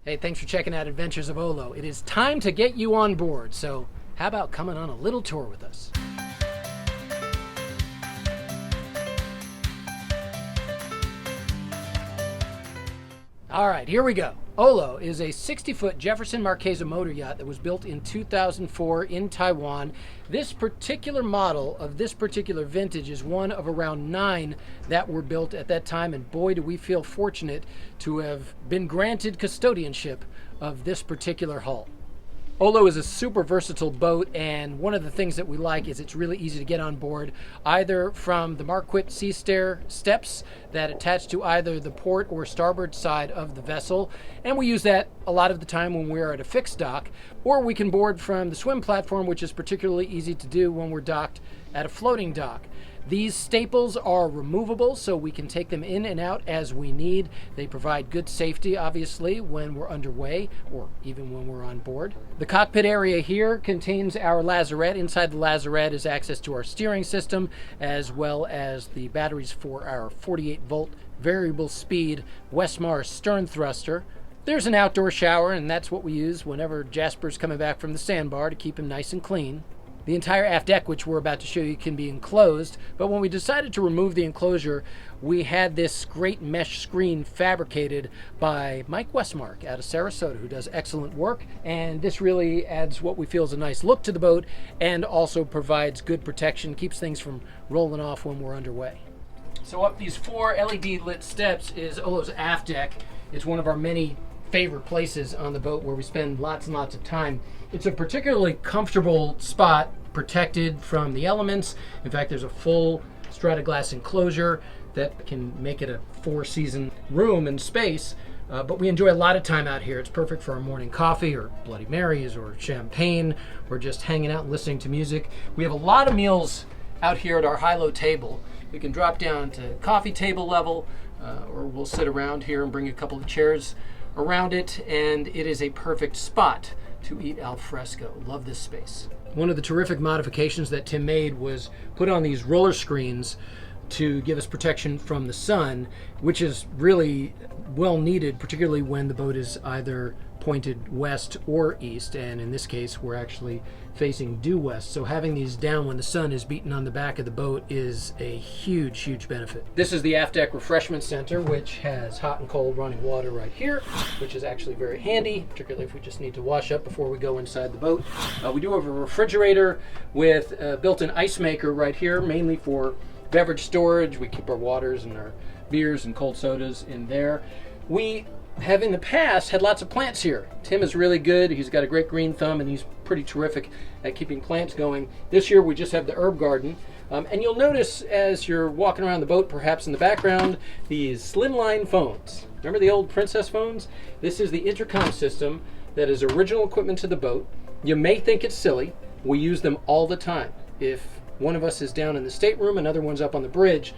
Hey, thanks for checking out Adventures of OLO. It is time to get you on board, so how about coming on a little tour with us? All right, here we go. OLO is a 60-foot Jefferson Marquessa Motor Yacht that was built in 2004 in Taiwan. This particular model of this particular vintage is one of around 9 that were built at that time, and boy do we feel fortunate to have been granted custodianship of this particular hull. OLO is a super versatile boat, and one of the things that we like is it's really easy to get on board, either from the Marquette Sea Stair steps that attach to either the port or starboard side of the vessel, and we use that a lot of the time when we're at a fixed dock, or we can board from the swim platform, which is particularly easy to do when we're docked at a floating dock. These staples are removable, so we can take them in and out as we need. They provide good safety, obviously, when we're underway or even when we're on board. The cockpit area here contains our lazarette. Inside the lazarette is access to our steering system, as well as the batteries for our 48-volt variable speed Westmar stern thruster. There's an outdoor shower, and that's what we use whenever Jasper's coming back from the sandbar to keep him nice and clean. The entire aft deck, which we're about to show you, can be enclosed, but when we decided to remove the enclosure, we had this great mesh screen fabricated by Mike Westmark out of Sarasota, who does excellent work, and this really adds what we feel is a nice look to the boat and also provides good protection, keeps things from rolling off when we're underway. So up these 4 LED lit steps is OLO's aft deck. It's one of our many favorite places on the boat where we spend lots and lots of time. It's a particularly comfortable spot, protected from the elements. In fact, there's a full strata glass enclosure that can make it a 4-season room and space, but we enjoy a lot of time out here. It's perfect for our morning coffee or Bloody Marys or champagne or just hanging out and listening to music. We have a lot of meals out here at our high-low table. We can drop down to coffee table level, or we'll sit around here and bring a couple of chairs around it, and it is a perfect spot to eat al fresco. Love this space. One of the terrific modifications that Tim made was put on these roller screens to give us protection from the sun, which is really well needed, particularly when the boat is either pointed west or east, and in this case we're actually facing due west, so having these down when the sun is beating on the back of the boat is a huge benefit. This is the aft deck refreshment center, which has hot and cold running water right here, which is actually very handy, particularly if we just need to wash up before we go inside the boat. We do have a refrigerator with a built-in ice maker right here, mainly for beverage storage. We keep our waters and our beers and cold sodas in there. We have in the past had lots of plants here. Tim is really good. He's got a great green thumb, and he's pretty terrific at keeping plants going. This year we just have the herb garden, and you'll notice as you're walking around the boat, perhaps in the background, these slimline phones. Remember the old princess phones? This is the intercom system that is original equipment to the boat. You may think it's silly. We use them all the time. If one of us is down in the stateroom, another one's up on the bridge,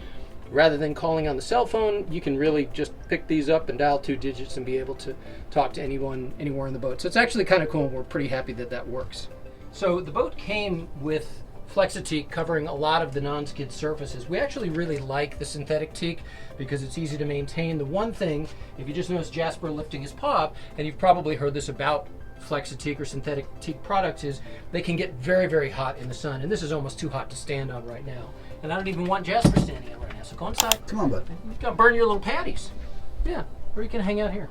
rather than calling on the cell phone, you can really just pick these up and dial 2 digits and be able to talk to anyone anywhere in the boat. So it's actually kind of cool. We're pretty happy that that works. So the boat came with Flexi-Teak covering a lot of the non-skid surfaces. We actually really like the synthetic teak because it's easy to maintain. The one thing, if you just notice Jasper lifting his paw up, and you've probably heard this about Flexi-Teak or synthetic teak products, is they can get very hot in the sun, and this is almost too hot to stand on right now. And I don't even want Jasper standing on right now, so go inside. Come on, bud. You're gonna burn your little patties. Yeah, or you can hang out here.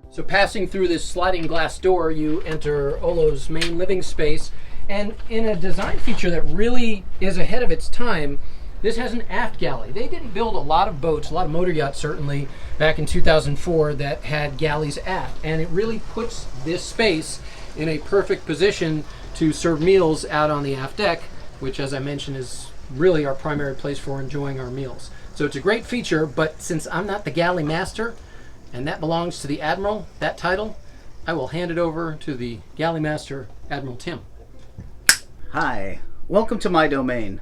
So passing through this sliding glass door, you enter OLO's main living space, and in a design feature that really is ahead of its time, this has an aft galley. They didn't build a lot of boats, a lot of motor yachts certainly, back in 2004 that had galleys aft, and it really puts this space in a perfect position to serve meals out on the aft deck, which, as I mentioned, is really our primary place for enjoying our meals. So it's a great feature, but since I'm not the galley master, and that belongs to the Admiral, that title, I will hand it over to the galley master, Admiral Tim. Hi, welcome to my domain,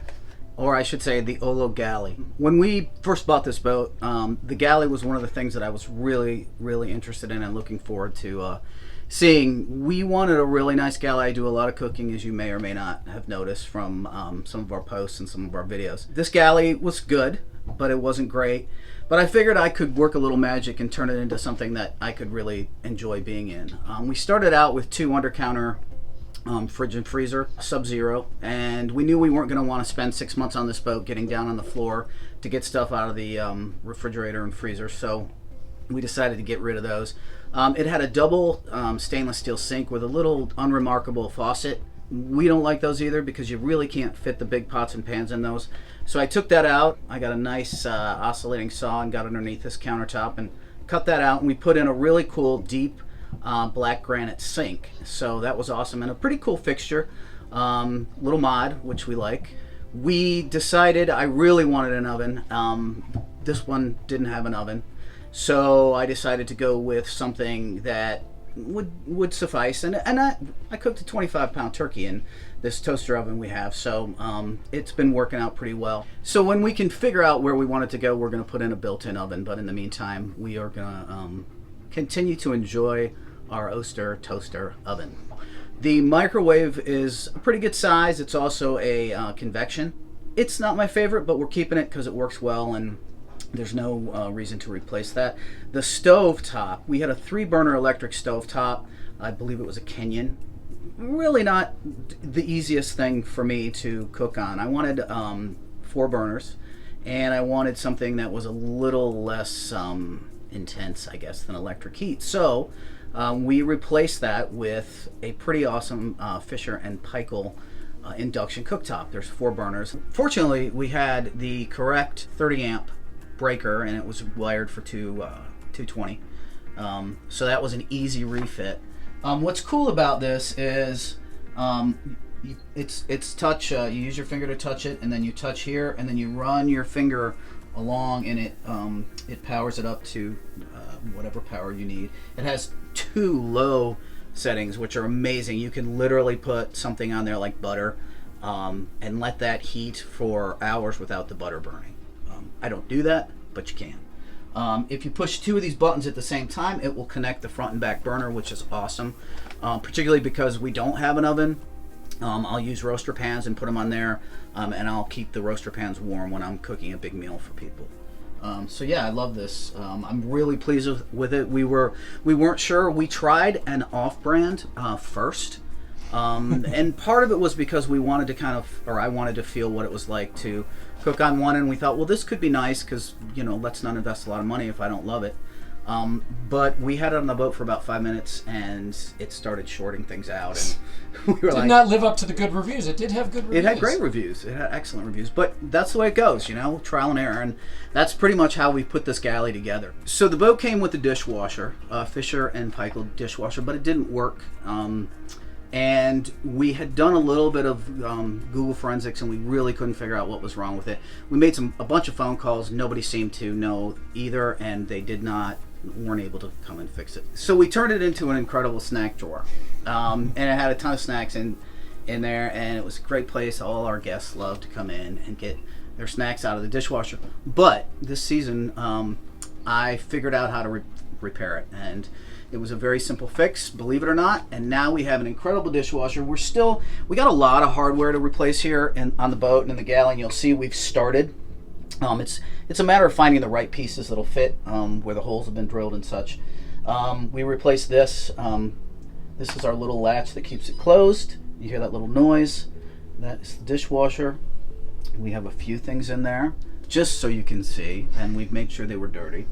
or I should say the OLO Galley. When we first bought this boat, the galley was one of the things that I was really interested in and looking forward to seeing. We wanted a really nice galley. I do a lot of cooking, as you may or may not have noticed from some of our posts and some of our videos. This galley was good. but it wasn't great. But I figured I could work a little magic and turn it into something that I could really enjoy being in. We started out with 2 under-counter fridge and freezer, Sub-Zero, and we knew we weren't going to want to spend 6 months on this boat getting down on the floor to get stuff out of the refrigerator and freezer, so we decided to get rid of those. It had a double stainless steel sink with a little unremarkable faucet. We don't like those either because you really can't fit the big pots and pans in those. So I took that out. I got a nice oscillating saw and got underneath this countertop and cut that out, and we put in a really cool deep black granite sink. So that was awesome and a pretty cool fixture. Little mod, which we like. We decided I really wanted an oven. This one didn't have an oven. So I decided to go with something that would suffice, and I cooked a 25-pound turkey in this toaster oven we have, so it's been working out pretty well. So when we can figure out where we want it to go, we're going to put in a built-in oven, but in the meantime we are going to continue to enjoy our Oster toaster oven. The microwave is a pretty good size. It's also a convection. It's not my favorite, but we're keeping it because it works well and there's no reason to replace that. The stove top, we had a 3-burner electric stove top. I believe it was a Kenyan. Really not the easiest thing for me to cook on. I wanted 4 burners, and I wanted something that was a little less intense, I guess, than electric heat. So we replaced that with a pretty awesome Fisher and Paykel induction cooktop. There's 4 burners. Fortunately, we had the correct 30 amp breaker, and it was wired for 220, so that was an easy refit. What's cool about this is it's touch. You use your finger to touch it, and then you touch here, and then you run your finger along, and it powers it up to whatever power you need. It has 2 low settings, which are amazing. You can literally put something on there like butter and let that heat for hours without the butter burning. I don't do that, but you can. If you push 2 of these buttons at the same time, it will connect the front and back burner, which is awesome. Particularly because we don't have an oven, I'll use roaster pans and put them on there, and I'll keep the roaster pans warm when I'm cooking a big meal for people. So yeah, I love this. I'm really pleased with it. We weren't sure. We tried an off-brand first. And part of it was because we wanted to I wanted to feel what it was like to cook on one, and we thought, well, this could be nice because, let's not invest a lot of money if I don't love it. But we had it on the boat for about 5 minutes, and it started shorting things out, and we were did not live up to the good reviews. It did have good reviews. It had great reviews. It had excellent reviews, but that's the way it goes, trial and error, and that's pretty much how we put this galley together. So the boat came with a dishwasher, Fisher and Paykel dishwasher, but it didn't work. And we had done a little bit of Google forensics, and we really couldn't figure out what was wrong with it. We made a bunch of phone calls. Nobody seemed to know either, and they weren't able to come and fix it. So we turned it into an incredible snack drawer, and it had a ton of snacks in there, and it was a great place. All our guests loved to come in and get their snacks out of the dishwasher. But this season, I figured out how to repair it, and it was a very simple fix, believe it or not, and now we have an incredible dishwasher. We got a lot of hardware to replace here and on the boat and in the galley, and you'll see we've started. It's a matter of finding the right pieces that'll fit where the holes have been drilled and such. We replaced this. This is our little latch that keeps it closed. You hear that little noise? That is the dishwasher. We have a few things in there, just so you can see, and we've made sure they were dirty.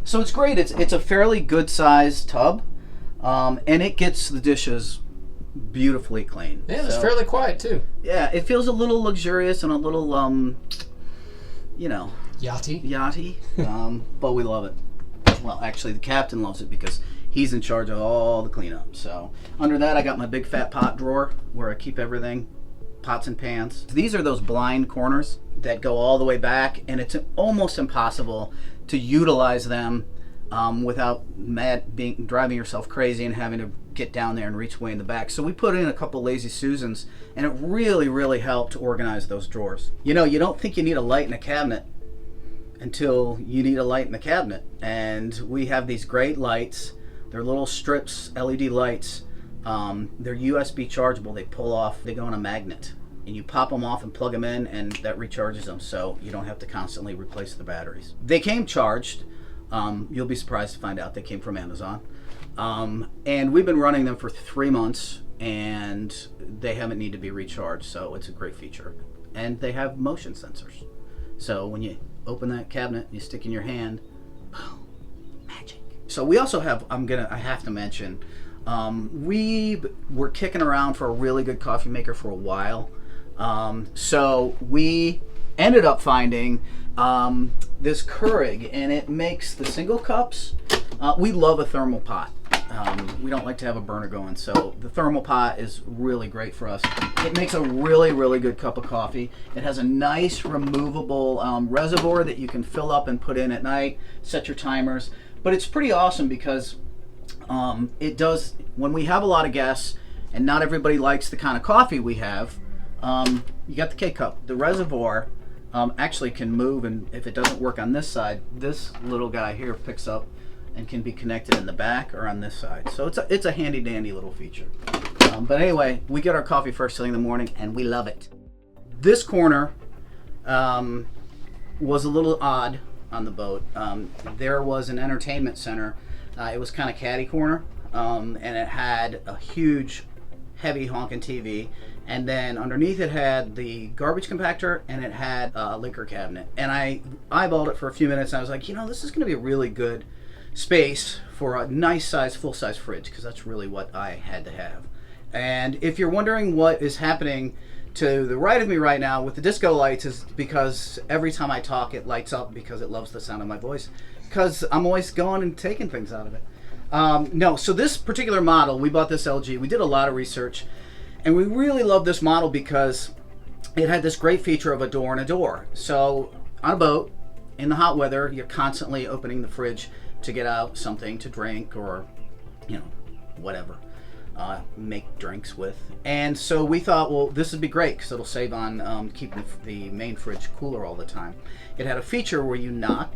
So it's great. It's a fairly good sized tub, and it gets the dishes beautifully clean. Yeah, it's fairly quiet too. Yeah, it feels a little luxurious and a little yachty. But we love it. Well, actually, the captain loves it because he's in charge of all the cleanup. So under that, I got my big fat pot drawer where I keep everything, pots and pans. These are those blind corners that go all the way back, and it's almost impossible to utilize them without driving yourself crazy and having to get down there and reach way in the back. So we put in a couple Lazy Susans, and it really, really helped organize those drawers. You don't think you need a light in a cabinet until you need a light in the cabinet. And we have these great lights. They're little strips, LED lights. They're USB chargeable. They pull off, they go on a magnet. and you pop them off and plug them in, and that recharges them, so you don't have to constantly replace the batteries. They came charged. You'll be surprised to find out they came from Amazon. And we've been running them for 3 months, and they haven't needed to be recharged, so it's a great feature. And they have motion sensors. So when you open that cabinet, you stick in your hand, boom, magic. So we also have, I have to mention, we were kicking around for a really good coffee maker for a while. So we ended up finding this Keurig, and it makes the single cups. We love a thermal pot. We don't like to have a burner going, so the thermal pot is really great for us. It makes a really, really good cup of coffee. It has a nice removable reservoir that you can fill up and put in at night, set your timers. But it's pretty awesome because it does, when we have a lot of guests and not everybody likes the kind of coffee we have, you got the K-Cup. The reservoir actually can move, and if it doesn't work on this side, this little guy here picks up and can be connected in the back or on this side. So it's a handy dandy little feature. But anyway, we get our coffee first thing in the morning, and we love it. This corner was a little odd on the boat. There was an entertainment center. It was kind of catty corner, and it had a huge, heavy honking TV. And then underneath it had the garbage compactor, and it had a liquor cabinet. And I eyeballed it for a few minutes, and I was like, this is going to be a really good space for a nice size, full size fridge, because that's really what I had to have. And if you're wondering what is happening to the right of me right now with the disco lights, is because every time I talk it lights up because it loves the sound of my voice, because I'm always going and taking things out of it. No, so this particular model, we bought this LG. We did a lot of research, and we really love this model because it had this great feature of a door and a door. So on a boat, in the hot weather, you're constantly opening the fridge to get out something to drink or, whatever, make drinks with. And so we thought, well, this would be great because it'll save on keeping the main fridge cooler all the time. It had a feature where you knock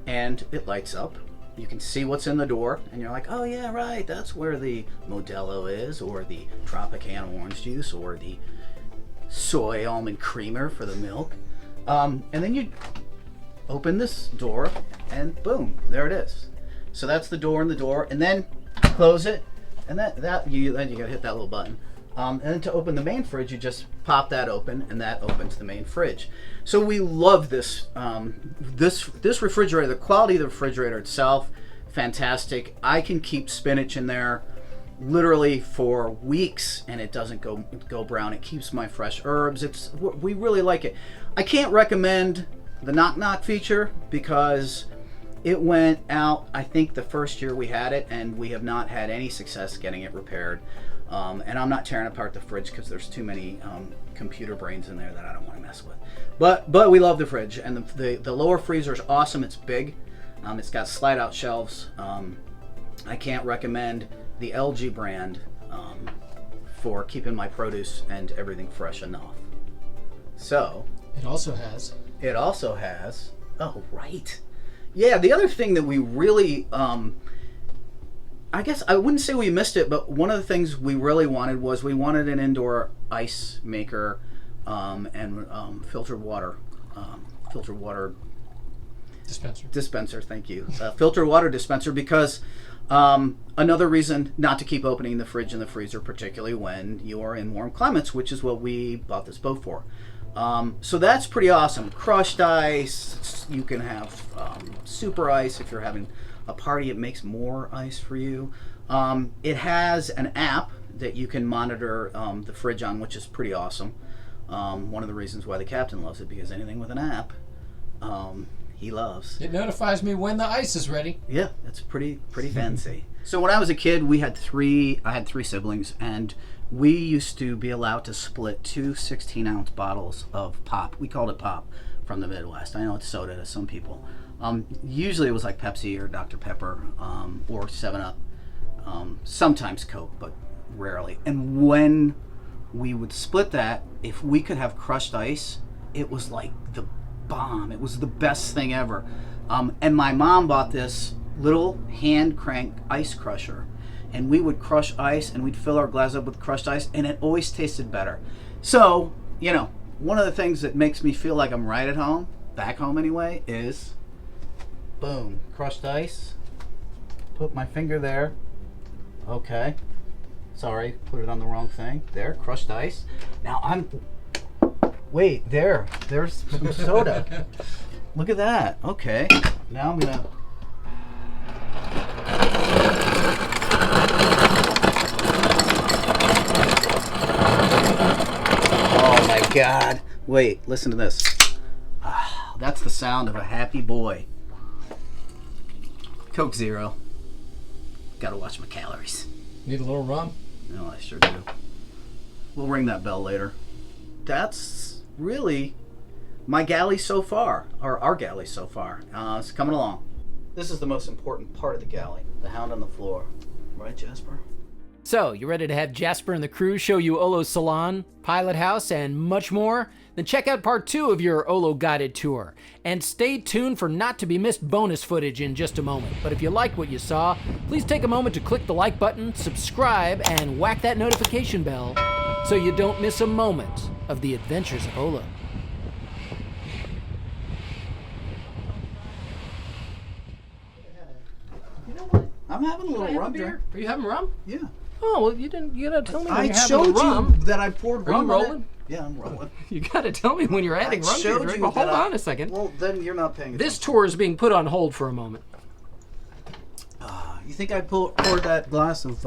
and it lights up. You can see what's in the door, and you're like, oh yeah, right, that's where the Modelo is, or the Tropicana orange juice, or the soy almond creamer for the milk. And then you open this door, and boom, there it is. So that's the door and the door, and then close it, and then you gotta hit that little button. And then to open the main fridge, you just pop that open, and that opens the main fridge. So we love this this refrigerator. The quality of the refrigerator itself, fantastic. I can keep spinach in there literally for weeks, and it doesn't go brown. It keeps my fresh herbs. We really like it. I can't recommend the knock feature because it went out, I think, the first year we had it, and we have not had any success getting it repaired. And I'm not tearing apart the fridge because there's too many computer brains in there that I don't want to mess with. But we love the fridge, and the lower freezer is awesome. It's big. It's got slide out shelves. I can't recommend the LG brand for keeping my produce and everything fresh enough. So it also has. Oh, right. Yeah, the other thing that we really, I guess I wouldn't say we missed it, but one of the things we really wanted was we wanted an indoor ice maker and filtered water dispenser. Thank you. Filtered water dispenser, because another reason not to keep opening the fridge and the freezer, particularly when you are in warm climates, which is what we bought this boat for. So that's pretty awesome. Crushed ice. You can have super ice if you're having a party. It makes more ice for you. It has an app that you can monitor the fridge on, which is pretty awesome. One of the reasons why the captain loves it, because anything with an app, he loves. It notifies me when the ice is ready. Yeah, it's pretty fancy. So when I was a kid, I had three siblings, and we used to be allowed to split two 16-ounce bottles of pop. We called it pop from the Midwest. I know it's soda to some people. Usually it was like Pepsi or Dr. Pepper or 7-Up. Sometimes Coke, but rarely. And when we would split that, if we could have crushed ice, it was like the bomb. It was the best thing ever. And my mom bought this little hand crank ice crusher, and we would crush ice, and we'd fill our glass up with crushed ice, and it always tasted better. So you know, one of the things that makes me feel like I'm right at home, back home anyway, is boom, crushed ice. Put my finger there. Okay. Sorry, put it on the wrong thing. There, crushed ice. Now wait, there's some soda. Look at that. Okay. Now I'm gonna. Oh my God. Wait, listen to this. That's the sound of a happy boy. Coke Zero. Gotta watch my calories. Need a little rum? No, I sure do. We'll ring that bell later. That's really my galley so far, or our galley so far. It's coming along. This is the most important part of the galley, the hound on the floor. Right, Jasper? So, you ready to have Jasper and the crew show you OLO's salon, pilot house, and much more? Then check out part 2 of your OLO guided tour. And stay tuned for not to be missed bonus footage in just a moment. But if you liked what you saw, please take a moment to click the like button, subscribe, and whack that notification bell so you don't miss a moment of the adventures of OLO. You know what? I'm having a little rum drink. Are you having rum? Yeah. Oh, well, you gotta tell me when I you're having showed rum. you that I poured Are rum you on it. rolling? Yeah, I'm rolling. You gotta tell me when you're adding rum to your drink. Well, hold on a second. Well, then you're not paying attention. This tour is being put on hold for a moment. You think I poured that glass of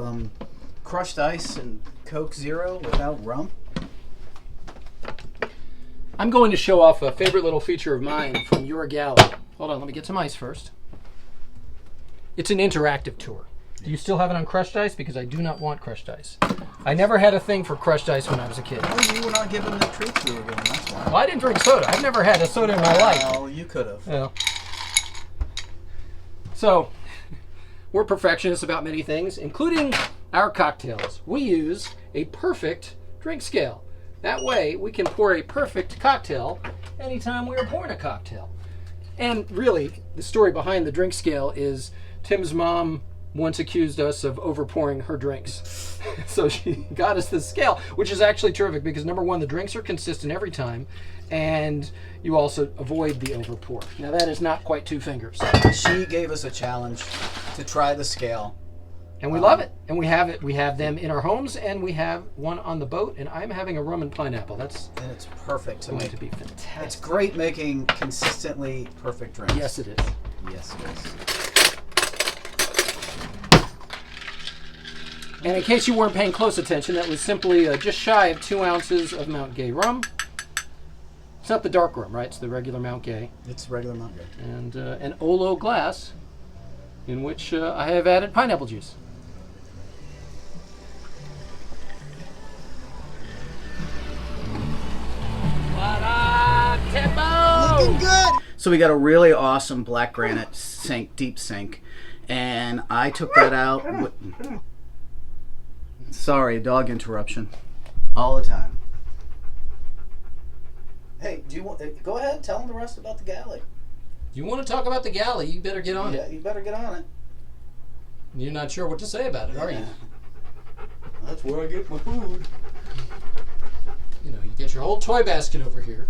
crushed ice and Coke Zero without rum? I'm going to show off a favorite little feature of mine from your galley. Hold on, let me get some ice first. It's an interactive tour. Do you still have it on crushed ice? Because I do not want crushed ice. I never had a thing for crushed ice when I was a kid. Oh, you were not given the treats you were given, that's why. Well, I didn't drink soda. I've never had a soda in my life. Well, you could have. Yeah. So, we're perfectionists about many things, including our cocktails. We use a perfect drink scale. That way, we can pour a perfect cocktail anytime we are pouring a cocktail. And really, the story behind the drink scale is Tim's mom once accused us of overpouring her drinks. So she got us this scale, which is actually terrific because number one, the drinks are consistent every time, and you also avoid the overpour. Now that is not quite 2 fingers. She gave us a challenge to try the scale. And we love it. And we have it. We have them in our homes, and we have one on the boat, and I'm having a rum and pineapple. That's And it's perfect to going make. to be fantastic. It's great making consistently perfect drinks. Yes, it is. Yes, it is. And in case you weren't paying close attention, that was simply just shy of 2 ounces of Mount Gay rum. It's not the dark rum, right? It's the regular Mount Gay. It's regular Mount Gay. And an OLO glass in which I have added pineapple juice. What up, Timbo? Looking good! So we got a really awesome black granite sink, deep sink, and I took that out. Sorry, dog interruption. All the time. Hey, do you want? Go ahead, tell them the rest about the galley. You want to talk about the galley? You better get on Yeah, it. you better get on it. You're not sure what to say about it, are you? That's where I get my food. You know, you get your whole toy basket over here.